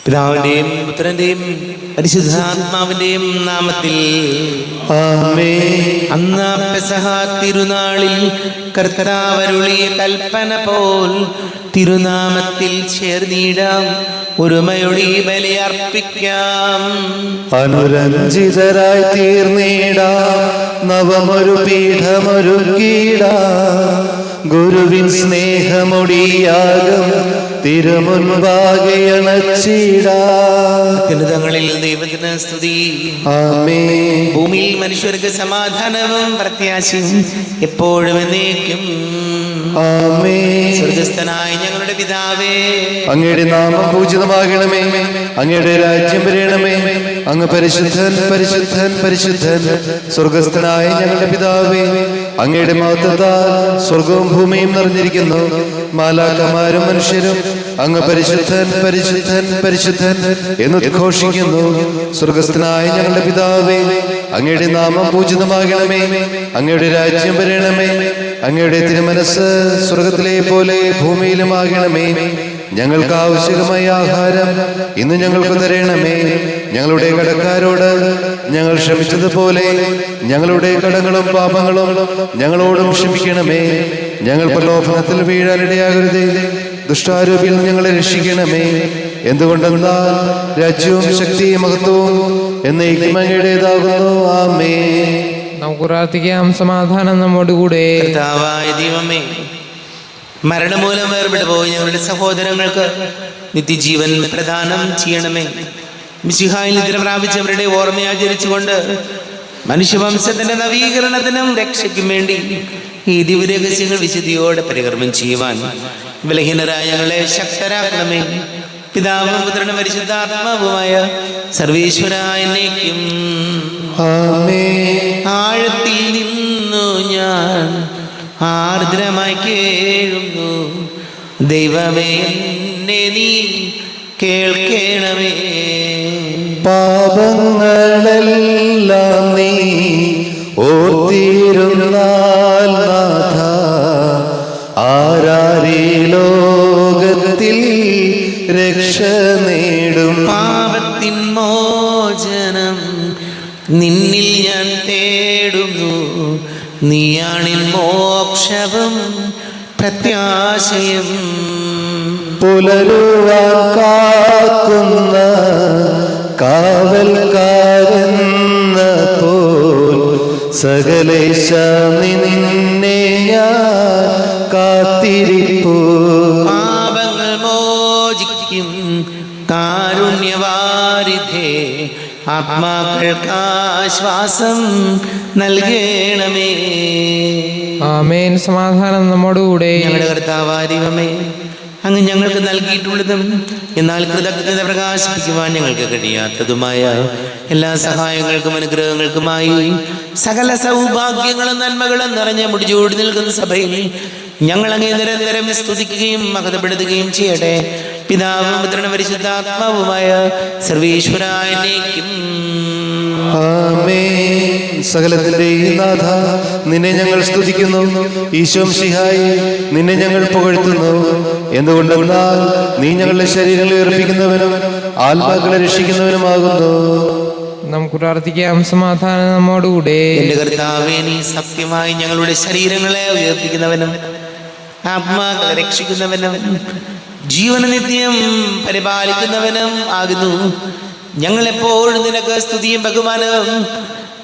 പിതാവിന്റെയും പുത്രന്റെയും പരിശുദ്ധാത്മാവിന്റെയും നാമത്തിൽ ആമേൻ. അന്ന് പെസഹ തിരുനാളിൽ കർത്താവരുളിയ കൽപ്പന പോൽ തിരുനാമത്തിൽ ചേർന്നിടാം, ഒരുമയൊടി ബലിയർപ്പിക്കാം. അനുരഞ്ജിതരായി തീർന്നിടാം, നവമൊരു പീഠമൊരുക്കിടാം. ഗുരുവിൻ സ്നേഹമൊടിയാകും തിരുമുൻപാകെ അണച്ചിടാം. അത്യുന്നതങ്ങളിൽ ദൈവത്തിന് സ്തുതി. ആമേൻ. ഭൂമിയിൽ മനുഷ്യർക്ക് സമാധാനവും പ്രത്യാശയും എപ്പോഴും എന്നേക്കും. ആമേൻ. സ്വർഗസ്ഥനായ ഞങ്ങളുടെ പിതാവേ, അങ്ങയുടെ നാമം പൂജിതമാകണമേ, അങ്ങയുടെ രാജ്യം വരണമേ. അങ്ങ് പരിശുദ്ധൻ പരിശുദ്ധൻ പരിശുദ്ധൻ. സ്വർഗസ്ഥനായ ഞങ്ങളുടെ പിതാവേ, അങ്ങയുടെ മഹത്വത്താൽ സ്വർഗവും ഭൂമിയും നിറഞ്ഞിരിക്കുന്നു. മാലാഖമാരും മനുഷ്യരും അങ്ങ് പരിശുദ്ധൻ പരിശുദ്ധൻ പരിശുദ്ധൻ എന്ന് ഉദ്ഘോഷിക്കുന്നു. സ്വർഗസ്ഥനായ ഞങ്ങളുടെ പിതാവേ, അങ്ങയുടെ നാമം പൂജിതമാകണമേ, അങ്ങയുടെ രാജ്യം വരണമേ. അങ്ങയുടെ തിരുമനസ് സ്വർഗത്തിലെ പോലെ ഭൂമിയിലുമാകണമേ. ഞങ്ങൾക്ക് ആവശ്യമായ ആഹാരം ഇന്ന് ഞങ്ങൾക്ക് തരണമേ. ഞങ്ങളുടെ കടക്കാരോട് ഞങ്ങൾ ക്ഷമിച്ചതുപോലെ ഞങ്ങളുടെ കടങ്ങളും പാപങ്ങളും ഞങ്ങളോടും ക്ഷമിക്കണമേ. ഞങ്ങൾ പ്രലോഭനത്തിൽ വീഴാനിടയാകരുതേ, ദുഷ്ടാരൂപിയിൽ ഞങ്ങളെ രക്ഷിക്കണമേ. എന്തുകൊണ്ടെന്നാൽ രാജ്യവും ശക്തിയും മഹത്വവും എന്നേക്കും അങ്ങയുടേതാകുന്നു. ആമേൻ. നമുക്ക് പ്രാർത്ഥിക്കാം. സമാധാനം നമ്മോടുകൂടെ. കർത്താവായ ദൈവമേ, മരണമൂലം വേർപെട്ടു പോയി ഞങ്ങളുടെ സഹോദരങ്ങൾക്ക് നിത്യജീവൻ പ്രദാനം ചെയ്യണമേ. മിശിഹായിൽ നിദ്ര പ്രാപിച്ചവരുടെ ഓർമ്മയാചരിച്ചുകൊണ്ട് മനുഷ്യവംശത്തിന്റെ നവീകരണത്തിനും രക്ഷയ്ക്കും വേണ്ടി ഈ ദിവ്യരഹസ്യങ്ങൾ വിശുദ്ധിയോടെ പരികർമ്മം ചെയ്യുവാൻ ബലഹീനരായ ഞങ്ങളെ ശക്തരാക്കണമേ. പിതാവും പുത്രനും പരിശുദ്ധാത്മാവുമായ സർവീശ്വരായ എന്നേക്കും. ആമേൻ. ആഴത്തിൽ നിന്നു ഞാൻ ആർദ്രമായി കേഴുന്നു, ദൈവമേ എന്നെ നീ കേൾക്കണമേ. പാപങ്ങളെല്ലാം നീ ഓർത്തിരുന്നാൽ നാഥ, ആരാരീ ലോകത്തിൽ രക്ഷ നേടും. പാപത്തിൻ മോചനം നിന്നിൽ ഞാൻ തേടുന്നു, നീയാണിൻ മോക്ഷവും പ്രത്യാശയും. പുലരുവാൻ കാക്കുന്ന കാവൽക്കാരെന്ന പോൽ സകലേശ നിന്നെ ഞാൻ കാത്തിരിപ്പൂ. പാപങ്ങൾ മോചിക്കും കാരുണ്യവാരിധേ, ആത്മാക്കൾക്ക് ആശ്വാസം നൽകണമേ. ആമേൻ. സമാധാനം നമ്മോടുകൂടെ. ഞങ്ങളുടെ കർത്താവായ ദൈവമേ, അങ്ങ് ഞങ്ങൾക്ക് നൽകിയിട്ടുള്ളതും എന്നാൽ കൃതജ്ഞത പ്രകാശിപ്പിക്കുവാൻ ഞങ്ങൾക്ക് കഴിയാത്തതുമായ എല്ലാ സഹായങ്ങൾക്കും അനുഗ്രഹങ്ങൾക്കുമായി സകല സൗഭാഗ്യങ്ങളും നന്മകളും നിറഞ്ഞ മുടിചൂടി നിൽക്കുന്ന സഭയിൽ ഞങ്ങൾ അങ്ങേ നിരന്തരം സ്തുതിക്കുകയും മഹത്വപ്പെടുത്തുകയും ചെയ്യട്ടെ. പിതാവും പുത്രനും പരിശുദ്ധാത്മാവുമായ സർവീശ്വരായ എന്നേക്കും. ആമേൻ. സകലത്തിന്റെയും നാഥ, നിന്നെ ഞങ്ങൾ സ്തുതിക്കുന്നു. ഈശോംശിഹായി, നിന്നെ ഞങ്ങൾ പുകഴ്ത്തുന്നു. എന്തുകൊണ്ടെന്നാൽ നീ ഞങ്ങളുടെ ശരീരങ്ങളെ ഉയർപ്പിക്കുന്നവനും ആത്മാക്കളെ രക്ഷിക്കുന്നവനുമാകുന്നു. നമുക്ക് പ്രാർത്ഥിക്കാം. സമാധാനം നമ്മോടുകൂടെ. എന്റെ കർത്താവേ, നീ സത്യമായി ഞങ്ങളുടെ ശരീരങ്ങളെ ഉയർപ്പിക്കുന്നവനും ആത്മാക്കളെ രക്ഷിക്കുന്നവനും ജീവന നിത്യം പരിപാലിക്കുന്നവനും ആകുന്നു. ഞങ്ങളെപ്പോഴും നിനക്ക് സ്തുതിയും ബഹുമാനവും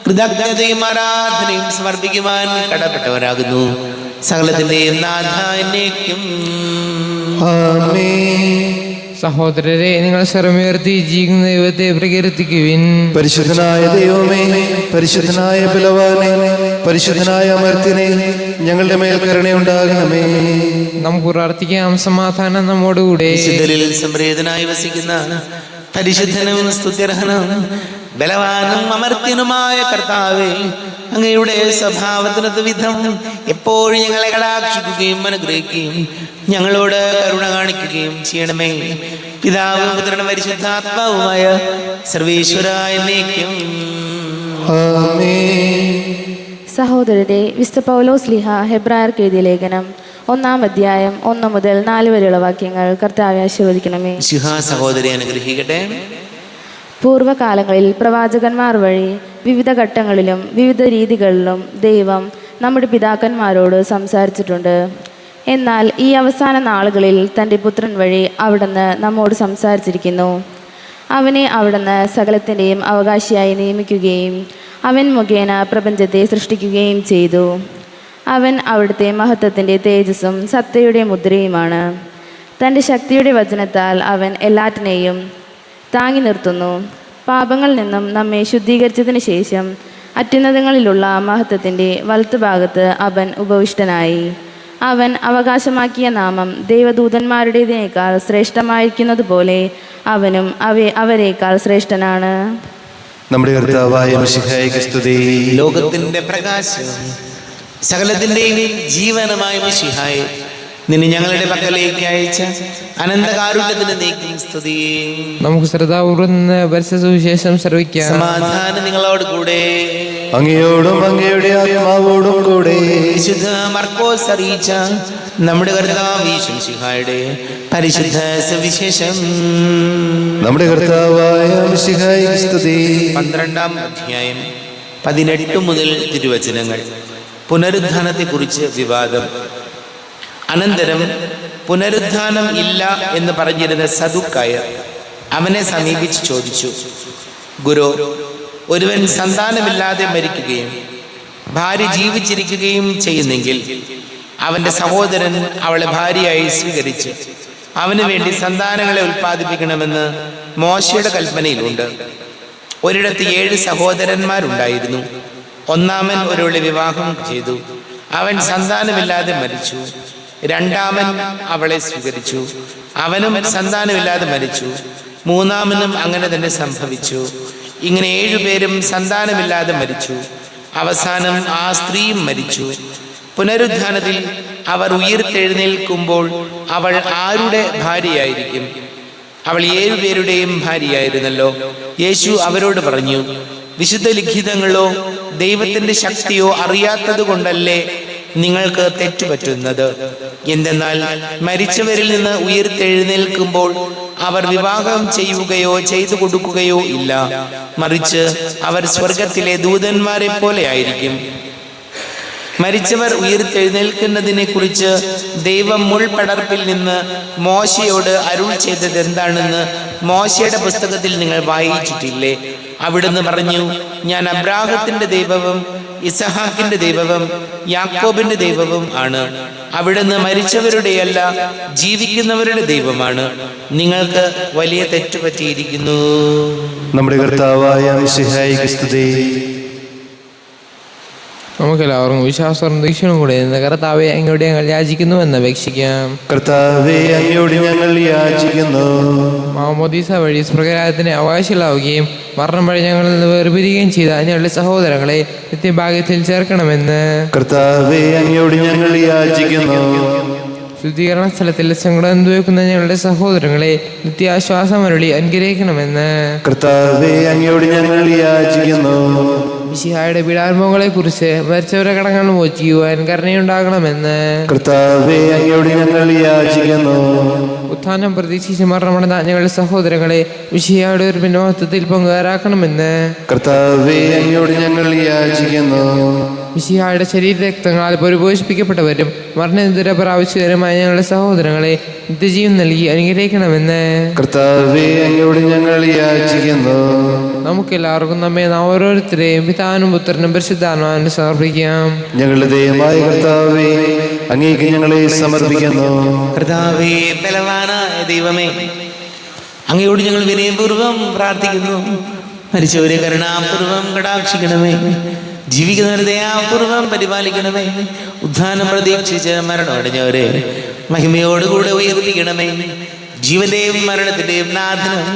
കൃതജ്ഞതയും ആരാധനയും സമർപ്പിക്കുവാൻ കടപ്പെട്ടവരാകുന്നു. സകലത്തിന്റെയും നാഥ എന്നേക്കും. ആമേൻ. സഹോദരരെ, നിങ്ങൾ സ്വരമുയർത്തി ജീവിക്കുന്ന ദൈവത്തെ പ്രകീർത്തിക്കുവിൻ. പരിശുദ്ധനായ ദൈവമേ, പരിശുദ്ധനായ ബലവാനെ, പരിശുദ്ധനായ അമർത്തിനെ, ഞങ്ങളുടെ മേൽ കരുണയുണ്ടാകണമേ. നമുക്ക് പ്രാർത്ഥിക്കാം. സമാധാനം നമ്മോടുകൂടെ. വിശുദ്ധരിൽ സംപ്രീതനായി വസിക്കുന്ന പരിശുദ്ധനും സ്തുത്യർഹനും ബലവാനും അമർത്യനുമായ കർത്താവേ, അങ്ങയുടെ സ്വഭാവത്തിനൊത്ത വിധം എപ്പോഴും ഞങ്ങളെ കടാക്ഷിക്കുകയും അനുഗ്രഹിക്കുകയും ഞങ്ങളോട് കരുണ കാണിക്കുകയും ചെയ്യണമേ. പിതാവും പുത്രനും പരിശുദ്ധാത്മാവുമായ സർവീശ്വരായ എന്നേക്കും. ആമേൻ. സഹോദരരെ, വിശുദ്ധ പൗലോസ് ലീഹ ഹെബ്രായർക്ക് എഴുതിയ ലേഖനം 1-ാം അധ്യായം 1 മുതൽ 4 വരെയുള്ള വാക്യങ്ങൾ കർത്താവെ ആശീർവദിക്കണമേ. സഹോദരി അനുഗ്രഹിക്കട്ടെ. പൂർവ്വകാലങ്ങളിൽ പ്രവാചകന്മാർ വഴി വിവിധ ഘട്ടങ്ങളിലും വിവിധ രീതികളിലും ദൈവം നമ്മുടെ പിതാക്കന്മാരോട് സംസാരിച്ചിട്ടുണ്ട്. എന്നാൽ ഈ അവസാന നാളുകളിൽ തൻ്റെ പുത്രൻ വഴി അവിടുന്ന് നമ്മോട് സംസാരിച്ചിരിക്കുന്നു. അവനെ അവിടുന്ന് സകലത്തിൻ്റെയും അവകാശിയായി നിയമിക്കുകയും അവൻ മുഖേന പ്രപഞ്ചത്തെ സൃഷ്ടിക്കുകയും ചെയ്തു. അവൻ അവിടുത്തെ മഹത്വത്തിൻ്റെ തേജസ്സും സത്തയുടെ മുദ്രയുമാണ്. തൻ്റെ ശക്തിയുടെ വചനത്താൽ അവൻ എല്ലാറ്റിനെയും താങ്ങി നിർത്തുന്നു. പാപങ്ങളിൽ നിന്നും നമ്മെ ശുദ്ധീകരിച്ചതിന് ശേഷം അത്യുന്നതങ്ങളിലുള്ള മഹത്വത്തിൻ്റെ വലത്തുഭാഗത്ത് അവൻ ഉപവിഷ്ടനായി. അവൻ അവകാശമാക്കിയ നാമം ദൈവദൂതന്മാരുടേതിനേക്കാൾ ശ്രേഷ്ഠമായിരിക്കുന്നത് പോലെ അവനും അവരേക്കാൾ ശ്രേഷ്ഠനാണ്. നമ്മുടെ കർത്താവായ മിശിഹായ്ക്ക് സ്തുതി. ലോകത്തിന്റെ പ്രകാശം സകലത്തിന്റെയും ജീവനമായ മിശിഹായെ, നിന്നെ ഞങ്ങളുടെ പക്കലേക്ക് അയച്ച അനന്തകാരുണ്യത്തിന് നീക്കും സ്തുതി. നമുക്ക് ശ്രദ്ധാപൂർവ്വം നിന്ന് പരിശുദ്ധ സുവിശേഷം ശ്രവിക്കാം. സമാധാനം നിങ്ങളോട് കൂടെ. അങ്ങയോടും അങ്ങയുടെ ആത്മാവോടും കൂടെ. വിശുദ്ധ മർക്കോസ് അറിയിച്ച നമ്മുടെ കർത്താവ് യേശു മിശിഹായുടെ പരിശുദ്ധ സുവിശേഷം. നമ്മുടെ കർത്താവായ മിശിഹായ്ക്ക് സ്തുതി. 12-ാം അധ്യായം 18 മുതൽ തിരുവചനങ്ങൾ. പുനരുദ്ധാനത്തെക്കുറിച്ച് വിവാദം. അനന്തരം പുനരുദ്ധാനം ഇല്ല എന്ന് പറഞ്ഞിരുന്ന സദുക്കായർ അവനെ സമീപിച്ച് ചോദിച്ചു, ഗുരു, ഒരുവൻ സന്താനമില്ലാതെ മരിക്കുകയും ഭാര്യ ജീവിച്ചിരിക്കുകയും ചെയ്യുന്നെങ്കിൽ അവൻ്റെ സഹോദരൻ അവളെ ഭാര്യയായി സ്വീകരിച്ച് അവന് വേണ്ടി സന്താനങ്ങളെ ഉൽപ്പാദിപ്പിക്കണമെന്ന് മോശയുടെ കൽപ്പനയിലുണ്ട്. ഒരിടത്ത് 7 സഹോദരന്മാരുണ്ടായിരുന്നു. ഒന്നാമൻ ഒരുവളെ വിവാഹം ചെയ്തു. അവൻ സന്താനമില്ലാതെ മരിച്ചു. രണ്ടാമൻ അവളെ സ്വീകരിച്ചു. അവനും സന്താനമില്ലാതെ മരിച്ചു. മൂന്നാമനും അങ്ങനെ തന്നെ സംഭവിച്ചു. ഇങ്ങനെ 7 പേരും സന്താനമില്ലാതെ മരിച്ചു. അവസാനം ആ സ്ത്രീയും മരിച്ചു. പുനരുദ്ധാനത്തിൽ അവർ ഉയിർത്തെഴുന്നേൽക്കുമ്പോൾ അവൾ ആരുടെ ഭാര്യയായിരിക്കും? അവൾ 7 പേരുടെയും ഭാര്യയായിരുന്നല്ലോ. യേശു അവരോട് പറഞ്ഞു, വിശുദ്ധ ലിഖിതങ്ങളോ ദൈവത്തിന്റെ ശക്തിയോ അറിയാത്തത് കൊണ്ടല്ലേ നിങ്ങൾക്ക് തെറ്റുപറ്റുന്നത്? എന്തെന്നാൽ മരിച്ചവരിൽ നിന്ന് ഉയിർത്തെഴുന്നേൽക്കുമ്പോൾ അവർ വിവാഹം ചെയ്യുകയോ ചെയ്തു കൊടുക്കുകയോ ഇല്ല, മറിച്ച് അവർ സ്വർഗത്തിലെ ദൂതന്മാരെ പോലെ ആയിരിക്കും. മരിച്ചവർ ഉയിർത്തെഴുന്നേൽക്കുന്നതിനെ കുറിച്ച് ദൈവം മുൾപടർപ്പിൽ നിന്ന് മോശയോട് അരുൾ ചെയ്തത് എന്താണെന്ന് മോശയുടെ പുസ്തകത്തിൽ നിങ്ങൾ വായിച്ചിട്ടില്ലേ? അവിടുന്ന് പറഞ്ഞു, ഞാൻ അബ്രാഹത്തിന്റെ ദൈവവും ഇസഹാക്കിന്റെ ദൈവവും യാക്കോബിന്റെ ദൈവവും ആണ്. അവിടുന്ന് മരിച്ചവരുടെയല്ല ജീവിക്കുന്നവരുടെ ദൈവമാണ്. നിങ്ങൾക്ക് വലിയ തെറ്റുപറ്റിയിരിക്കുന്നു. നമ്മുടെ കർത്താവായ മിശിഹായ്ക്ക് സ്തുതി. നമുക്കെല്ലാവർക്കും വിശ്വാസവും ദീക്ഷയും കൂടെ കർത്താവെ അങ്ങോട്ട് ഞങ്ങൾ യാചിക്കുന്നു എന്ന് അപേക്ഷിക്കാം. കർത്താവെ അങ്ങയോട് ഞങ്ങൾ യാചിക്കുന്നു. മാമോദീസ വഴി സ്വർഗ്ഗരാജ്യത്തിന് അവകാശികളാവുകയും മരണം വഴി ഞങ്ങളിൽ നിന്ന് വേർപിരിയുകയും ചെയ്ത ഞങ്ങളുടെ സഹോദരങ്ങളെ നിത്യഭാഗ്യത്തിൽ ചേർക്കണമെന്ന് കർത്താവെ അങ്ങയോട് ഞങ്ങൾ യാചിക്കുന്നു. ശുദ്ധീകരണ സ്ഥലത്തിൽ സങ്കടം അനുഭവിക്കുന്ന ഞങ്ങളുടെ സഹോദരങ്ങളെ നിത്യാശ്വാസം അരുളി അനുഗ്രഹിക്കണമെന്ന് കർത്താവെ അങ്ങയോട് ഞങ്ങൾ യാചിക്കുന്നു. മിശിഹായുടെ പീഡാനുഭവങ്ങളെ കുറിച്ച് മരിച്ചവരെ കടങ്ങൾ മോചിക്കുവാൻ കരുണയുണ്ടാകണമെന്ന് കർത്താവെ അങ്ങയോട് ഞങ്ങൾ യാചിക്കുന്നു. ഉത്ഥാനം പ്രതീക്ഷിച്ച് മരണമടഞ്ഞ ഞങ്ങളുടെ സഹോദരങ്ങളെ മിശിഹായുടെ ഒരു പിന്നോഹത്വത്തിൽ പങ്കുകാരാക്കണമെന്ന് കർത്താവെ അങ്ങയോട് ഞങ്ങൾ യാചിക്കുന്നു. മിശിഹായുടെ ശരീരരക്തങ്ങളാൽ പരിപോഷിപ്പിക്കപ്പെട്ടവരും മരണനിദ്ര പ്രാപിച്ചവരുമായ ഞങ്ങളുടെ സഹോദരങ്ങളെ നിത്യജീവൻ നൽകി അനുഗ്രഹിക്കണമെന്ന് കർത്താവെ അങ്ങയോട് ഞങ്ങൾ യാചിക്കുന്നു. നമുക്കെല്ലാവർക്കും നമ്മെ ഓരോരുത്തരെയും പിതാവിനും പുത്രനും പരിശുദ്ധാത്മാവിനും സമർപ്പിക്കാം. ഞങ്ങളുടെ ദൈവമായ കർത്താവെ അങ്ങേക്ക് ഞങ്ങളെ സമർപ്പിക്കുന്നു. കർത്താവേ, ബലവാനായ ദൈവമേ, അങ്ങയോട് ഞങ്ങൾ വിനയപൂർവ്വം പ്രാർത്ഥിക്കുന്നു. മരിച്ചവരെ കരുണാപൂർവ്വം കടാക്ഷിക്കണമേ. ജീവിക്കുന്നവരെ ദയാപൂർവ്വം പരിപാലിക്കണമേ. ഉദ്ധാനം പ്രതീക്ഷിച്ച് മരണമടഞ്ഞവരെ മഹിമയോടുകൂടെ ഉയർപ്പിക്കണമേ. ജീവന്റെയും മരണത്തിന്റെയും നാഥനും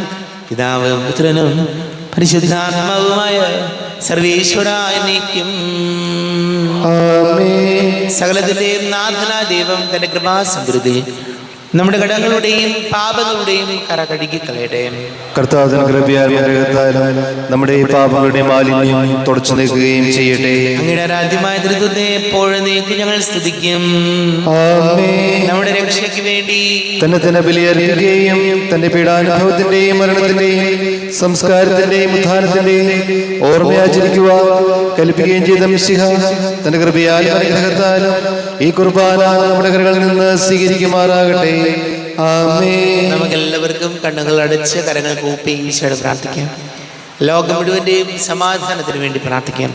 പിതാവും പുത്രനും പരിശുദ്ധാത്മാവുമായ സർവേശ്വരായ നീക്കും. ആമേൻ. സകലത്തിന്റെയും നാഥനായ ദൈവം തന്റെ കൃപാസമൃദ്ധി നമ്മുടെ കടങ്ങളുടെയും പാപങ്ങളുടെയും കറ കഴുകി കളയട്ടെ. കർത്താവിന്റെ കൃപയാലും അനുഗ്രഹത്താലും നമ്മുടെ ഈ പാപങ്ങളുടെ മാലിന്യം തുടച്ചു നീക്കുകയും ചെയ്യട്ടെ. അങ്ങയുടെ ആരാധ്യമായ ത്രിത്വത്തെ എപ്പോഴും നീക്കി ഞങ്ങൾ സ്തുതിക്കും. ആമേൻ. നമ്മുടെ രക്ഷയ്ക്ക് വേണ്ടി തന്നെ ബലിയർപ്പിക്കുകയും തന്റെ പീഡാനുഭവത്തിന്റെയും മരണത്തിന്റെയും സംസ്കാരത്തിന്റെയും ഉത്ഥാനത്തിന്റെയും ഓർമ്മയാചരിക്കുവാൻ കൽപ്പിക്കുകയും ചെയ്ത മിശിഹ തന്റെ കൃപയാലും അനുഗ്രഹത്താലും ഈ കുർബാന നമ്മുടെ കരകളിൽ നിന്ന് സ്വീകരിക്കുമാറാകട്ടെ. ആമേൻ. നമുക്കെല്ലാവർക്കും കണ്ണുകൾ അടച്ച് കരങ്ങൾ കൂപ്പി ഈശോയോട് പ്രാർത്ഥിക്കാം. ലോകം മുഴുവന്റെയും സമാധാനത്തിന് വേണ്ടി പ്രാർത്ഥിക്കാം.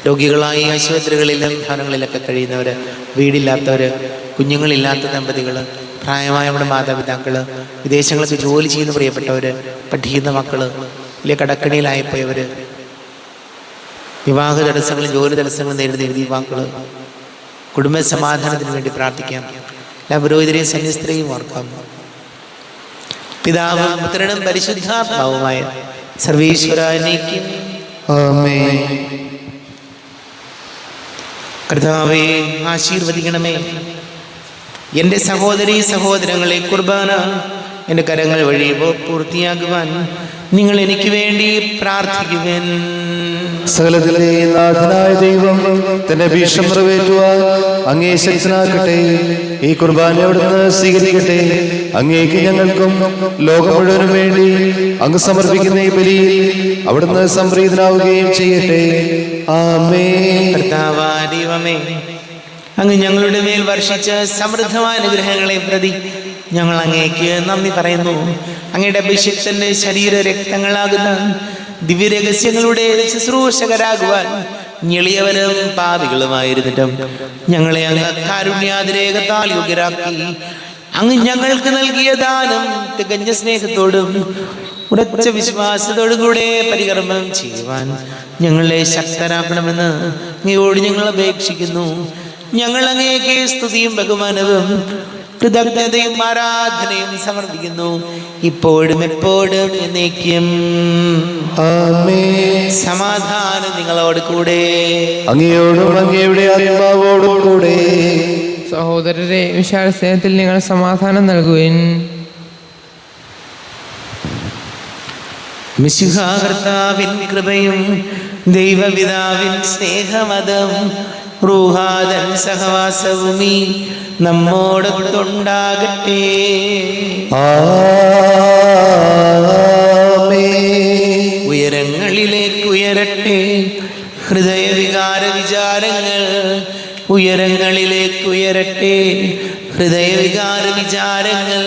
രോഗികളായി ആശുപത്രികളിലും ഭവനങ്ങളിലൊക്കെ കഴിയുന്നവര്, വീടില്ലാത്തവര്, കുഞ്ഞുങ്ങളില്ലാത്ത ദമ്പതികള്, പ്രായമായ നമ്മുടെ മാതാപിതാക്കള്, വിദേശങ്ങൾക്ക് ജോലി ചെയ്യുന്ന പ്രിയപ്പെട്ടവര്, പഠിക്കുന്ന മക്കള്, വലിയ കടക്കണിയിലായിപ്പോയവര്, വിവാഹ തടസ്സങ്ങളും ജോലി തടസ്സങ്ങളും നേരിടുന്ന യുവാക്കള്, കുടുംബ സമാധാനത്തിന് വേണ്ടി പ്രാർത്ഥിക്കാം. എല്ലാ പുരോഹിതരെയും സന്യസ്തരെയും ഓർക്കാം. പിതാവും പുത്രനും പരിശുദ്ധാത്മാവുമായ സർവീശ്വരനേക്കും ആമേൻ. കർത്താവേ, ആശീർവദിക്കണമേ. എൻ്റെ സഹോദരീ സഹോദരങ്ങളെ, കുർബാന എൻ്റെ കരങ്ങൾ വഴി പൂർത്തിയാക്കുവാൻ നിങ്ങൾ എനിക്ക് വേണ്ടി പ്രാർത്ഥിക്കുവാൻ. സകലത്തിലെ നാഥനായ ദൈവം തന്റെ ഭീഷം നിറവേറ്റുവാൻ അങ്ങേ ശക്തനാക്കട്ടെ. ഈ കുർബാന അവിടുന്ന് സ്വീകരിക്കട്ടെ. അങ്ങേക്ക് ഞങ്ങൾക്കും ലോകം മുഴുവനും വേണ്ടി അങ്ങ് സമർപ്പിക്കുന്ന ഈ ബലിയിൽ അവിടുന്ന് സംപ്രീതനാവുകയും ചെയ്യട്ടെ. ആമേൻ. കർത്താവായ ദൈവമേ, അങ്ങ് ഞങ്ങളുടെ മേൽ വർഷിച്ച സമൃദ്ധമായ അനുഗ്രഹങ്ങളെ പ്രതി ഞങ്ങൾ അങ്ങേക്ക് നന്ദി പറയുന്നു. അങ്ങയുടെ അഭിഷിക്തന്റെ ശരീര രക്തങ്ങളാകുന്ന ദിവ്യരഹസ്യങ്ങളുടെ ശുശ്രൂഷകരാകുവാൻ ഞെളിയവരും പാപികളുമായിരുന്നിട്ടും ഞങ്ങളെ അങ്ങ് കാരുണ്യാതിരേകത്താൽ യോഗ്യരാക്കി. അങ്ങ് ഞങ്ങൾക്ക് നൽകിയ ദാനം തികഞ്ഞ സ്നേഹത്തോടും ഉറച്ച വിശ്വാസത്തോടും കൂടെ പരികർമ്മം ചെയ്യുവാൻ ഞങ്ങളെ ശക്തരാക്കണമെന്ന് അങ്ങയോട് ഞങ്ങൾ അപേക്ഷിക്കുന്നു. ഞങ്ങൾ അങ്ങേക്ക് സ്തുതിയും ബഹുമാനവും കൃതജ്ഞതയും ആരാധനയും സമർപ്പിക്കുന്നു, ഇപ്പോഴും എപ്പോഴും എന്നേക്കും. ആമേൻ. സമാധാനം നിങ്ങളോട് കൂടെ. അങ്ങയോടും അങ്ങയുടെ ആത്മാവോടും കൂടെ. സഹോദരരെ, വിശാല സ്നേഹത്തിൽ നിങ്ങൾ സമാധാനം നൽകുവിൻ. മിശിഹാ കർത്താവിൻ കൃപയും ദൈവപിതാവിൻ സ്നേഹമതം റൂഹാദൻ സഹവാസവുമീ നമ്മോടൊത്തുണ്ടാകട്ടെ. ആമേൻ. ഉയരങ്ങളിലേക്ക് ഉയരട്ടെ ഹൃദയവികാര വിചാരങ്ങൾ, ഉയരങ്ങളിലേക്ക് ഉയരട്ടെ ഹൃദയവികാര വിചാരങ്ങൾ.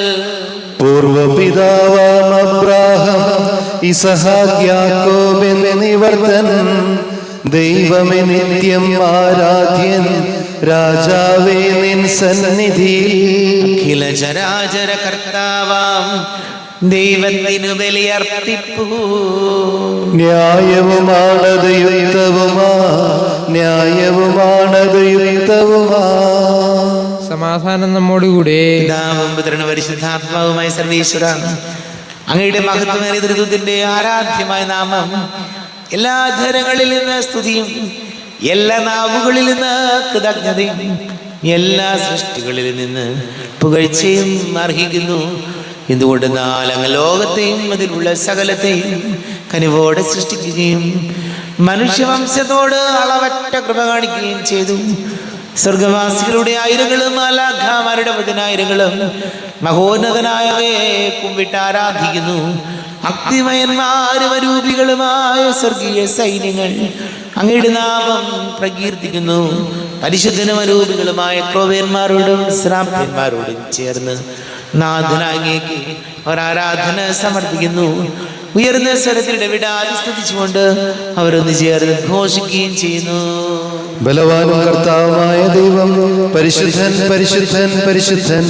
പൂർവപിതാവാം അബ്രാഹാം ഇസഹാക്ക് യാക്കോബ് എന്നിവർ തൻ ദൈവമേ നിത്യം ആരാധ്യൻ രാജാവേ നിൻ സന്നിധിയിൽ അഖില ചരാചര കർത്താവാം ദൈവത്തിനു ബലിയർപ്പിപ്പൂ. ന്യായവുമാണത് യുക്തവുമാ, ന്യായവുമാണത് യുക്തവുമാ. സമാധാനം നമ്മോടുകൂടെ. പിതാവും പുത്രനും പരിശുദ്ധാത്മാവുമായ സർവീശ്വര, അങ്ങയുടെ മഹത്വമേറിയ ത്രിത്വത്തിന്റെ ആരാധ്യമായ നാമം എല്ലാ ധരങ്ങളിൽ നിന്ന് സ്തുതിയും എല്ലാ നാവുകളിൽ നിന്ന് കൃതജ്ഞതയും എല്ലാ സൃഷ്ടികളിൽ നിന്ന് പുകഴ്ചയും അർഹിക്കുന്നു. എന്തുകൊണ്ടെന്നാൽ അങ്ങ് ലോകത്തെയും അതിലുള്ള സകലത്തെയും കനിവോടെ സൃഷ്ടിക്കുകയും മനുഷ്യവംശത്തോട് അളവറ്റ കൃപ കാണിക്കുകയും ചെയ്തു. സ്വർഗവാസികളുടെ ആയിരങ്ങളും മാലാഖമാരുടെ പതിനായിരങ്ങളും മഹോന്നതനായവയെ കുമ്പിട്ട് ആരാധിക്കുന്നു. അഗ്നിമയന്മാരും അരൂപികളുമായ സ്വർഗീയ സൈന്യങ്ങൾ അങ്ങയുടെ നാമം പ്രകീർത്തിക്കുന്നു. പരിശുദ്ധനും അരൂപികളുമായ ക്രോവേന്മാരോടും ശ്രാപ്യന്മാരോടും ചേർന്ന് നാഥനാങ്ങേക്ക് ഒരാരാധന സമർപ്പിക്കുന്നു. ഉയർന്ന സ്വരത്തിൽ ഇടവിടാതെ സ്തുതിച്ചുകൊണ്ട് അവരൊന്ന് ചേർന്ന് ഘോഷിക്കുകയും ചെയ്യുന്നു. ബലവാനും കർത്താവുമായ ദൈവം പരിശുദ്ധൻ പരിശുദ്ധൻ പരിശുദ്ധൻ.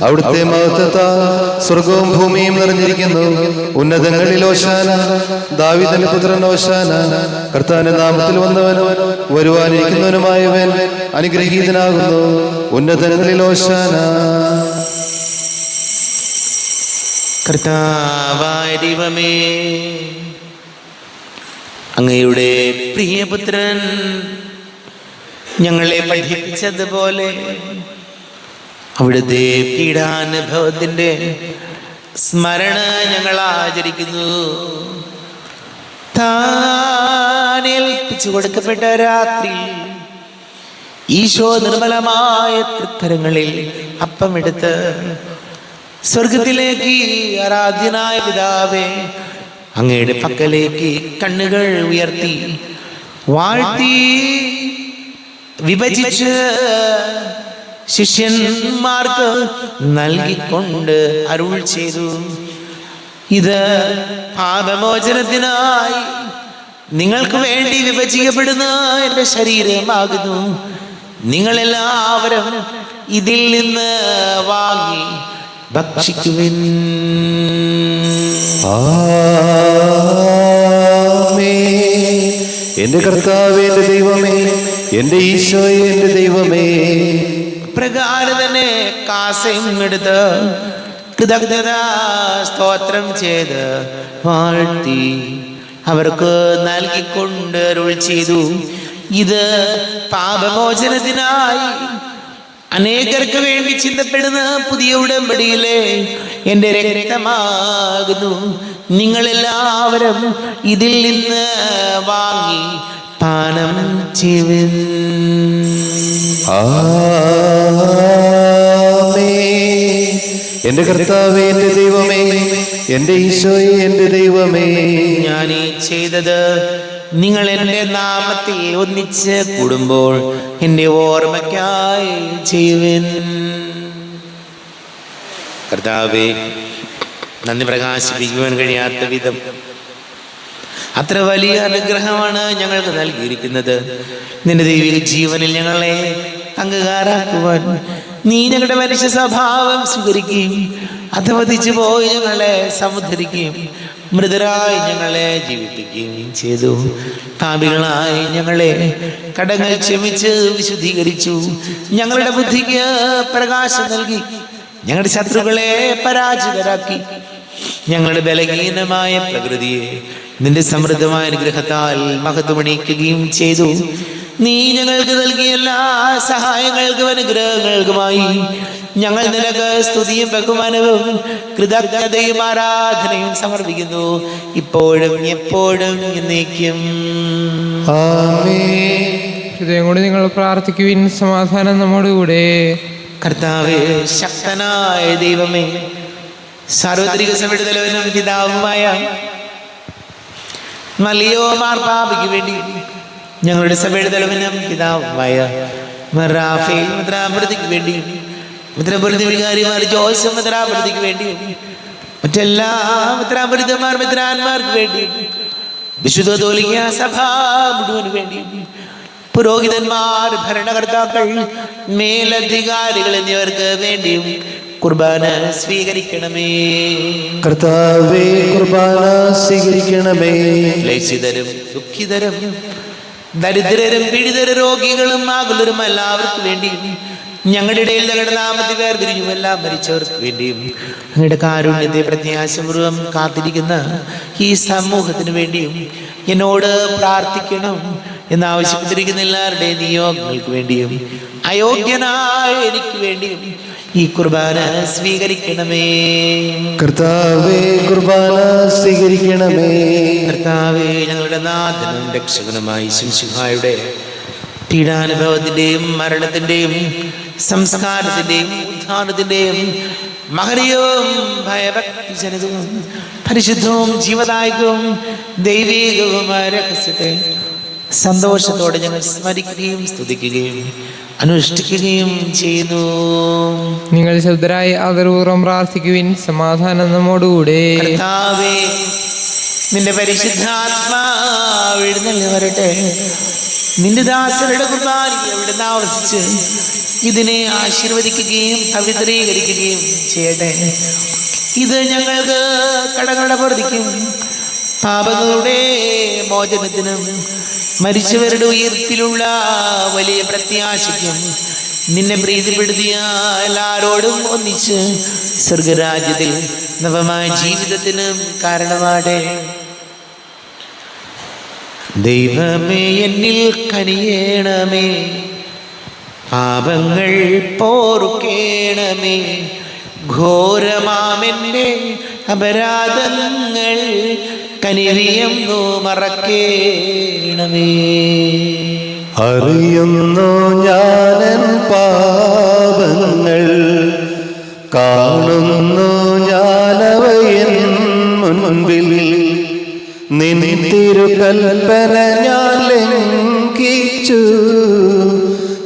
അവിടുത്തെ മഹത്വത്താൽ സ്വർഗവും ഭൂമിയും നിറഞ്ഞിരിക്കുന്നു. ഉന്നതങ്ങളിൽ ഓശാന, ദാവീദിന്റെ പുത്രൻ ഓശാന. കർത്താവിന്റെ നാമത്തിൽ വന്നവനും വരുവാനിരിക്കുന്നവനുമായവൻ അനുഗ്രഹീതനാകുന്നു. ഉന്നതങ്ങളിൽ ഓശാന. കർത്താവായ ദൈവമേ, അങ്ങയുടെ പ്രിയപുത്രൻ ഞങ്ങളെ പഠിപ്പിച്ചതുപോലെ അവിടുത്തെ പീഡാനുഭവത്തിന്റെ സ്മരണ ഞങ്ങൾ ആചരിക്കുന്നു. താൻ ഏൽപ്പിച്ചു കൊടുക്കപ്പെട്ട രാത്രി ഈശോ നിർമ്മലമായ തൃക്കരങ്ങളിൽ അപ്പമെടുത്ത് സ്വർഗത്തിലേക്ക് ആരാധ്യനായ പിതാവേ അങ്ങയുടെ പക്കലേക്ക് കണ്ണുകൾ ഉയർത്തി വാഴ്ത്തി വിഭജിച്ച് ശിഷ്യന്മാർക്ക് നൽകിക്കൊണ്ട് അരുൾ ചെയ്തു, ഇത് പാപമോചനത്തിനായി നിങ്ങൾക്ക് വേണ്ടി വിഭജിക്കപ്പെടുന്ന എൻ്റെ ശരീരമാകുന്നു. നിങ്ങളെല്ലാവരും ഇതിൽ നിന്ന് വാങ്ങി ഭക്ഷിക്കുവിൻ. എന്റെ കർത്താവേ, എന്റെ ദൈവമേ, എന്റെ ഈശോയെ, എന്റെ ദൈവമേ. പ്രകാരം തന്നെ കാസയും എടുത്ത് കൃതജ്ഞത സ്തോത്രം ചെയ്ത് വാഴ്ത്തി അവർക്ക് നൽകിക്കൊണ്ട് അരുൾ ചെയ്തു, ഇത് പാപമോചനത്തിനായി അനേകർക്ക് വേണ്ടി ചിന്തപ്പെടുന്ന പുതിയ ഉടമ്പടിയിലെ എൻ്റെ രക്തമാകുന്നു. നിങ്ങളെല്ലാവരും ഇതിൽ നിന്ന് വാങ്ങി പാനം ചെയ്യുവിൻ. എന്റെ കർത്താവേ, എന്റെ ദൈവമേ, എന്റെ ഈശോയെ, എന്റെ ദൈവമേ. ഞാൻ ഈ ചെയ്തത് നിങ്ങൾ എൻ്റെ നാമത്തിൽ ഒന്നിച്ച് കൂടുമ്പോൾ എൻ്റെ ഓർമ്മയ്ക്കായി ചെയ്യുവിൻ. കർത്താവേ, നന്ദി പ്രകാശിപ്പിക്കുവാൻ കഴിയാത്ത വിധം അത്ര വലിയ അനുഗ്രഹമാണ് ഞങ്ങൾക്ക് നൽകിയിരിക്കുന്നത്. നിന്റെ ദൈവിക ജീവനിൽ ഞങ്ങളെ പങ്കുകാരാക്കുവാൻ നീ ഞങ്ങളുടെ മനുഷ്യ സ്വഭാവം സ്വീകരിക്കുകയും അധപതിച്ചു പോയി ഞങ്ങളെ സമുദ്ധരിക്കുകയും മൃതരായി ഞങ്ങളെ ജീവിപ്പിക്കുകയും ചെയ്തു. പാപികളായി ഞങ്ങളെ കടങ്ങൾ ക്ഷമിച്ച് വിശുദ്ധീകരിച്ചു. ഞങ്ങളുടെ ബുദ്ധിക്ക് പ്രകാശം നൽകി ഞങ്ങളുടെ ശത്രുക്കളെ പരാജിതരാക്കി. ഞങ്ങളുടെ ബലഹീനമായ പ്രകൃതിയെ നിന്റെ സമൃദ്ധമായ അനുഗ്രഹത്താൽ മഹത്വമണിയിക്കുകയും ചെയ്തു. നീ ഞങ്ങൾക്ക് നൽകിയ എല്ലാ സഹായങ്ങൾക്കും അനുഗ്രഹങ്ങൾക്കുമായി ഞങ്ങൾ നിനക്ക് സ്തുതിയും ബഹുമാനവും കൃതജ്ഞതയും ആരാധനയും സമർപ്പിക്കുന്നു, ഇപ്പോഴും എപ്പോഴും എന്നേക്കും. ഹൃദയം കൊണ്ട് നിങ്ങൾ പ്രാർത്ഥിക്കുവിൻ. സമാധാനം നമ്മോടുകൂടെ. കർത്താവേ, ശക്തനായ ദൈവമേ, സാർവത്രിക സഭയുടെ തലവനും പിതാവുമായ മലിയോ മാർപ്പാപ്പയ്ക്ക് വേണ്ടി ഞങ്ങളുടെ സഭയുടെ തലവനും പിതാവുമായ റാഫേൽ മെത്രാപ്പൊലീത്തയ്ക്ക് വേണ്ടി, മെത്രാപ്പൊലീത്ത വികാരിമാർ ജോസഫ് മെത്രാപ്പൊലീത്തയ്ക്ക് വേണ്ടി, മറ്റെല്ലാ മെത്രാപ്പൊലീത്തമാർ മെത്രാന്മാർക്ക് വേണ്ടി, വിശുദ്ധ കത്തോലിക്കാ സഭ മുഴുവന് വേണ്ടി, പുരോഹിതന്മാർ, ഭരണകർത്താക്കൾ, മേലധികാരികൾ എന്നിവർക്ക് വേണ്ടിയും കുർബാന സ്വീകരിക്കണമേ. കർത്താവേ, കുർബാന സ്വീകരിക്കണമേ. ലജ്ജിതരും ദുഃഖിതരും ദരിദ്രരും പീഡിതരും രോഗികളും ആകുലരും എല്ലാവർക്കും വേണ്ടിയും ഞങ്ങളുടെ ഇടയിൽ ഞങ്ങളുടെ നാമത്തിൽ വേർപിരിഞ്ഞു എല്ലാം മരിച്ചവർക്ക് വേണ്ടിയും ഞങ്ങളുടെ കാരുണ്യത്തെ പ്രത്യാശപൂർവ്വം കാത്തിരിക്കുന്ന ഈ സമൂഹത്തിന് വേണ്ടിയും എന്നോട് പ്രാർത്ഥിക്കണം എന്നാവശ്യപ്പെട്ടിരിക്കുന്ന എല്ലാവരുടെയും നിയോഗങ്ങൾക്ക് വേണ്ടിയും അയോഗ്യനായ എനിക്ക് വേണ്ടിയും ഈ കുർബാന സ്വീകരിക്കണമേ. കർത്താവേ, കുർബാന സ്വീകരിക്കണമേ. കർത്താവേ, ഞങ്ങളുടെ നാഥനും രക്ഷകനുമായി ശിംശിഹായുടെ പീഡാനുഭവത്തിന്റെയും മരണത്തിന്റെയും സംസ്കാരത്തിന്റെയും ഉത്ഥാനത്തിന്റെയും മഹനീയവും ഭയഭക്തിജനകവും പരിശുദ്ധവും ജീവദായകവും ദൈവീകവുമായ രഹസ്യത്തെ സന്തോഷത്തോടെ ഞങ്ങൾ സ്മരിക്കുകയും സ്തുതിക്കുകയും അനുഷ്ഠിക്കുകയും ചെയ്യുന്നു. നിങ്ങൾ ശബ്ദരായി ആദരപൂർവ്വം പ്രാർത്ഥിക്കുവിൻ. സമാധാനം നമ്മോടുകൂടെ. കർത്താവേ, നിന്റെ പരിശുദ്ധാത്മാവ് എഴുന്നള്ളി വരട്ടെ. നിന്റെ ദാസരുടെ കുർബാനയിൽ എവിടുന്ന് ആവർത്തിച്ച് ഇതിനെ ആശീർവദിക്കുകയും പവിത്രീകരിക്കുകയും ചെയ്യട്ടെ. ഇത് ഞങ്ങൾക്ക് കടങ്ങളുടെ പൊറുതിക്കും പാപങ്ങളുടെ മോചനത്തിനും മരിച്ചവരുടെ ഉയർത്തിലുള്ള വലിയ പ്രത്യാശയ്ക്കും നിന്നെ പ്രീതിപ്പെടുത്തിയ എല്ലാവരോടും ഒന്നിച്ച് സ്വർഗരാജ്യത്തിൽ നവമായ ജീവിതത്തിനും കാരണമാടെ. ദൈവമേ, എന്നിൽ കനിയേണമേ. പാപങ്ങൾ പോറുക്കേണമേ. ഘോരമാമെൻ്റെ അപരാധങ്ങൾ കനിവിയെന്നു മറക്കേണമേ. അറിയുന്നു ഞാനൻ പാപങ്ങൾ, കാണുന്നു ഞാനവയൻ മുൻപിൽ. നിൻ തിരുകൽപ്പന ഞാൻ ലംഘിച്ചു,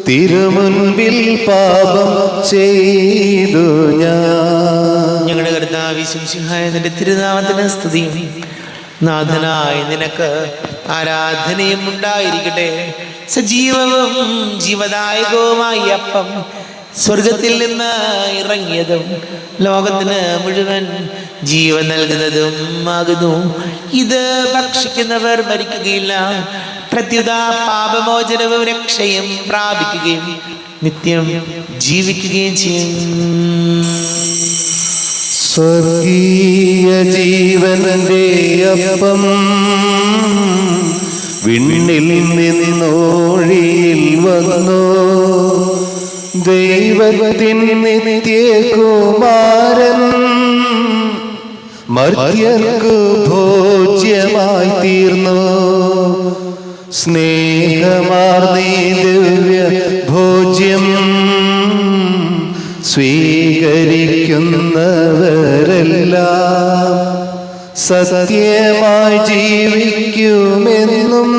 തിരുമുൻപിൽ പാപം ചെയ്തു ഞാൻ. ഞങ്ങളുടെ കർത്താവേ മിശിഹായ നിന്റെ തിരുനാമത്തിന് സ്തുതിയും നാഥനായ നിനക്ക് ആരാധനയും ഉണ്ടായിരിക്കട്ടെ. സജീവവും ജീവദായകവുമായി അപ്പം സ്വർഗത്തിൽ നിന്ന് ഇറങ്ങിയതും ലോകത്തിന് മുഴുവൻ ജീവൻ നൽകുന്നതും ആകുന്നു. ഇത് ഭക്ഷിക്കുന്നവർ മരിക്കുകയില്ല, പ്രത്യുത പാപമോചനവും രക്ഷയും പ്രാപിക്കുകയും നിത്യം ജീവിക്കുകയും ചെയ്യും. സ്വർഗീയ ജീവന്റെ അപ്പം വിണ്ണിൽ നിന്നോഴിയിൽ വന്നു, ദൈവത്തിൻ നിത്യകുമാരൻ മർത്യർക്കു ഭോജ്യമായി തീർന്നു. സ്നേഹമാർന്നീ ദിവ്യ ഭോജ്യം സ്വീകരിക്കുന്നവരെല്ലാം സത്യമായി ജീവിക്കുമെന്നും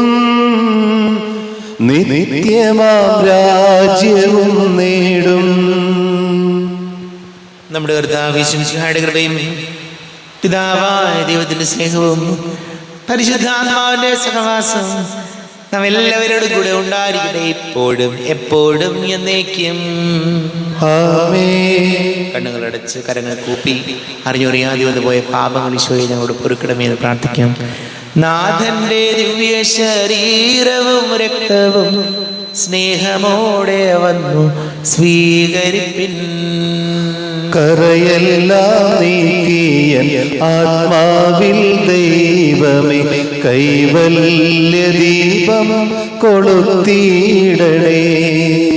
നിത്യമാം രാജ്യവും നേടും. നമ്മുടെ കർത്താവേ മിശിഹായുടെ കൃപയും പിതാവായ ദൈവത്തിന്റെ സ്നേഹവും പരിശുദ്ധാത്മാവിന്റെ സഹവാസം നാം എല്ലാവരോടും കൂടെ ഉണ്ടായിരിക്കട്ടെ, ഇപ്പോഴും എപ്പോഴും എന്നേക്കും. ആമേൻ. കണ്ണുകളടച്ച് കരങ്ങൾ കൂപ്പി അറിഞ്ഞറിയാതെ വന്നു പോയ പാപങ്ങൾ ഈശോയെ ഞങ്ങളോട് പൊറുക്കണമേ എന്ന് പ്രാർത്ഥിക്കാം. നാഥന്റെ ദിവ്യ ശരീരവും രക്തവും സ്നേഹമോടെ വന്നു സ്വീകരിപ്പിൻ. കരയെല്ലാം നീക്കിയൻ ആത്മാവിൽ ദൈവമേ കൈവല്യദീപം കൊളുത്തിയിടണേ.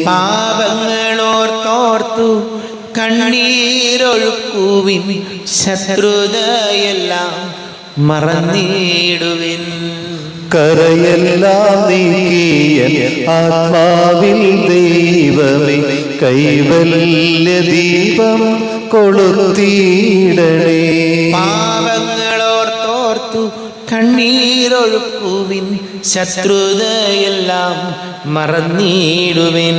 പാപങ്ങളോർത്തോർത്തു കണ്ണീരൊഴുക്കുവിൻ, ശത്രുതയെല്ലാം മറന്നിടുവിൻ. കരയെല്ലാം നീക്കിയൻ ആത്മാവിൽ ദൈവമേ കൈവല്യദീപം കൊളുത്തിയിടണേ. പാപങ്ങളോർത്തോർത്തു കണ്ണീരൊഴുക്കുവിൻ, ശത്രുതയെല്ലാം മറന്നിടുവിൻ.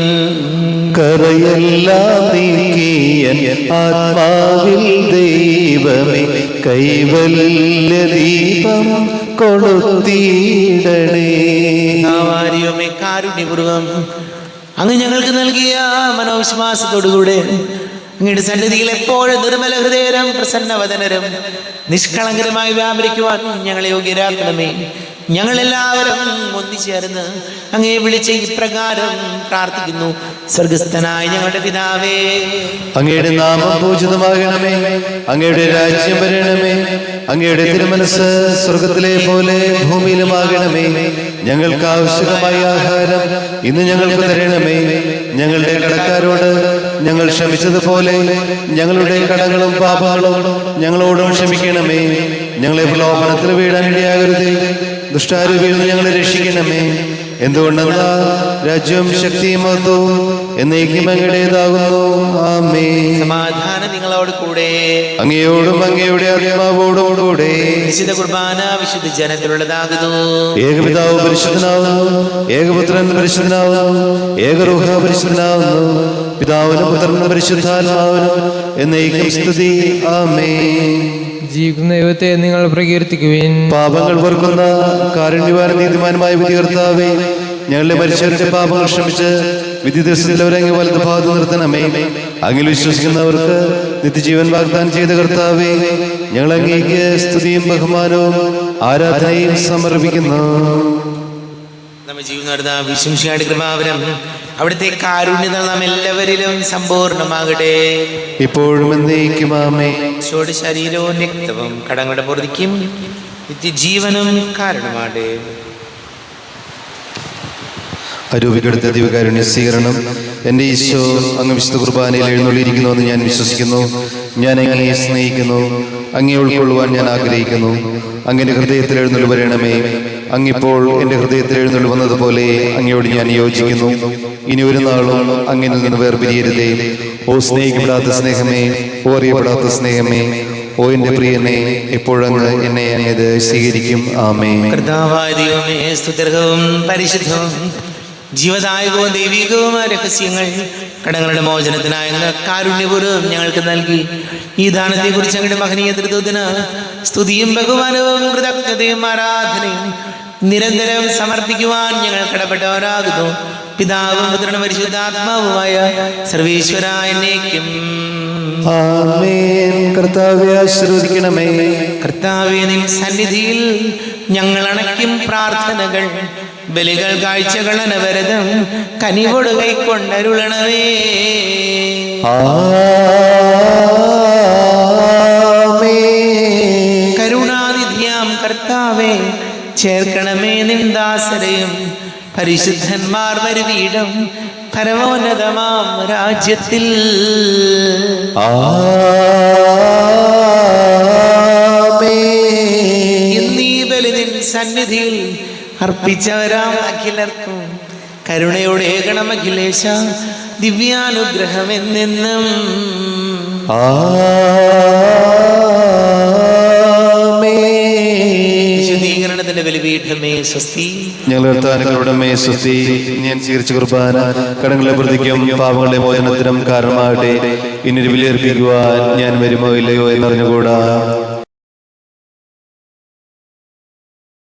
കരയെല്ലാം നീക്കിയൻ ആത്മാവിൽ ദൈവമേ കൈവല്യദീപം കൊളുത്തിയിടണേ. ആവാരിയുമേ കാരുണ്യപൂർവം അങ്ങ് ഞങ്ങൾക്ക് നൽകിയ മനോവിശ്വാസത്തോടുകൂടെ അങ്ങയുടെ സന്നിധിയിൽ എപ്പോഴും നിർമ്മല ഹൃദയരും പ്രസന്നവദനരും നിഷ്കളങ്കരമായി വ്യാപരിക്കുവാൻ ഞങ്ങളെ യോഗ്യരാക്കണമേ. ഞങ്ങളെല്ലാവരും ഒന്നിച്ചേർന്ന് അങ്ങയെ വിളിച്ച് ഇപ്രകാരം പ്രാർത്ഥിക്കുന്നു. സ്വർഗസ്ഥനായ ഞങ്ങളുടെ പിതാവേ, അങ്ങയുടെ നാമം പൂജിതമാകണമേ, അങ്ങയുടെ രാജ്യം വരണമേ, അങ്ങയുടെ തിരുമനസ് സ്വർഗത്തിലെ പോലെ ഭൂമിയിലുമാകണമേ. ഞങ്ങൾക്ക് ആവശ്യമായ ആഹാരം ഇന്ന് ഞങ്ങൾക്ക് തരണമേ. ഞങ്ങളുടെ കടക്കാരോട് ഞങ്ങൾ ക്ഷമിച്ചതുപോലെ ഞങ്ങളുടെ കടങ്ങളും പാപങ്ങളും ഞങ്ങളോടും ക്ഷമിക്കണമേ. ഞങ്ങളെ പ്രലോഭനത്തിൽ വീഴാൻ ഇടയാകരുതേ, ദുഷ്ടാരൂപിയിൽ നിന്ന് ഞങ്ങളെ രക്ഷിക്കണമേ. എന്തുകൊണ്ടെന്നാൽ രാജ്യവും ശക്തിയും മഹത്വവും എന്നേക്കും അങ്ങയുടേതാകുന്നു. ആമേൻ. സമാധാനം നിങ്ങളോട് കൂടെ. അങ്ങയോടും അങ്ങയുടെ ആത്മാവോടും കൂടെ. വിശുദ്ധ കുർബാന വിശുദ്ധ ജനത്തിലുള്ളതാകുന്നു. ഏകപിതാവ് പരിശുദ്ധനാവുന്നു, ഏകപുത്രൻ പരിശുദ്ധനാവുന്നു, ഏകരൂഹ പരിശുദ്ധനാവുന്നു. പിതാവിനും പുത്രനും പരിശുദ്ധാത്മാവിനും എന്നേക്കും സ്തുതി. ആമേൻ. ജീവിക്കുന്ന ദൈവത്തെ നിങ്ങൾ പ്രകീർത്തിക്കുവിൻ. പാപങ്ങൾ പൊറുക്കുന്ന കാരുണ്യവാൻ നീതിമാനുമായ വിധി കർത്താവേ, ഞങ്ങളുടെ മരിച്ചവരുടെ പാപങ്ങൾ ക്ഷമിച്ച് വിധി ദിവസത്തിൽ അവരങ്ങ് വലത് ഭാഗത്ത് നിർത്തണമേ. അങ്ങിൽ വിശ്വസിക്കുന്നവർക്ക് നിത്യജീവൻ വാഗ്ദാനം ചെയ്ത കർത്താവേ, ഞങ്ങൾ അങ്ങേക്ക് സ്തുതിയും ബഹുമാനവും ആരാധനയും സമർപ്പിക്കുന്നു. നമ്മെ ജീവിത വിശുംശിയുടെ കൃപാവരം അവിടുത്തെ കാരുണ്യത നാം എല്ലാവരിലും സമ്പൂർണ്ണമാകട്ടെ, ഇപ്പോഴും എന്നേക്കും. ആമേൻ. ഈശോയുടെ ശരീരവും രക്തവും കടങ്ങളുടെ പൊറുതിക്കും നിത്യജീവനും കാരണമാകട്ടെ. അരൂപിക്കെടുത്ത ദിവകാരുണ്യ സ്വീകരണം എൻ്റെ ഈശോ അങ്ങ് വിശുദ്ധ കുർബാനയിൽ എഴുന്നള്ളിയിരിക്കുന്നുവെന്ന് ഞാൻ വിശ്വസിക്കുന്നു. ഞാൻ അങ്ങയെ സ്നേഹിക്കുന്നു. അങ്ങയെ ഉൾക്കൊള്ളുവാൻ ഞാൻ ആഗ്രഹിക്കുന്നു. അങ്ങയുടെ ഹൃദയത്തിൽ എഴുന്നള്ളി വരണമേ. അങ്ങിപ്പോൾ എൻ്റെ ഹൃദയത്തിൽ എഴുന്നള്ളി വന്നതുപോലെ അങ്ങയോട് ഞാൻ യോജിക്കുന്നു. ഇനി ഒരു നാളും അങ്ങിൽ നിന്ന് വേർപിരിയരുതേ. ഓ സ്നേഹിക്കപ്പെടാത്ത സ്നേഹമേ, ഓ അറിയപ്പെടാത്ത സ്നേഹമേ, ഓ എൻ്റെ പ്രിയനെ, എപ്പോഴങ്ങ് എന്നെ അങ്ങേത് സ്വീകരിക്കും. ആമേൻ. കർത്താവായ ദൈവമേ, സ്തുത്യർഹവും പരിശുദ്ധവും ജീവദായകവും ദൈവികവുമായ രഹസ്യങ്ങൾ കടങ്ങളുടെ മോചനത്തിനായ കാരുണ്യപൂർവ്വം ഞങ്ങൾക്ക് നൽകി ഈ ദാനത്തെക്കുറിച്ച് ഞങ്ങളുടെ മഹനീയ തൃത്വത്തിന് സ്തുതിയും ബഹുമാനവും കൃതജ്ഞതയും ആരാധനയും നിരന്തരം സമർപ്പിക്കുവാൻ ഞങ്ങൾ കടപ്പെട്ടവരാകുന്നു. പിതാവും പുത്രനും പരിശുദ്ധാത്മാവുമായ സർവീശ്വരായ എന്നേക്കും ആമേൻ. കർത്താവേ, ആശീർവദിക്കണമേ. കർത്താവേ, നിൻ സന്നിധിയിൽ ഞങ്ങൾ അണയ്ക്കും പ്രാർത്ഥനകൾ, ബലികൾ, കാഴ്ചകൾ, അനവരതം കനിവോട് കൈക്കൊണ്ടരുളണമേ. കരുണാനിധിയാം കർത്താവേ, ചേർക്കണമേ നിൻ ദാസരെയും പരിശുദ്ധന്മാർ വരുവീടും പരമോന്നതമാം രാജ്യത്തിൽ. ഇന്നീ ബലി നിൻ സന്നിധിയിൽ അർപ്പിച്ചവരാം അഖിലർക്കും കരുണയോടെ ഏകണം അഖിലേശ, ദിവ്യാനുഗ്രഹം എന്നെന്നും. വിശുദ്ധീകരണത്തിന്റെ ബലിപീഠമേ സ്വസ്തി. ഞങ്ങളുടെ മേ സ്വസ്തി. ഞാൻ സ്വീകരിച്ച കുർബാന കടങ്ങളെ പ്രതിക്കും പാപങ്ങളുടെ മോചനത്തിനും കാരണമാകട്ടെ. ഇനി ബലിയർപ്പിക്കുവാൻ ഞാൻ വരുമോ ഇല്ലയോ എന്നറിഞ്ഞുകൂടാ.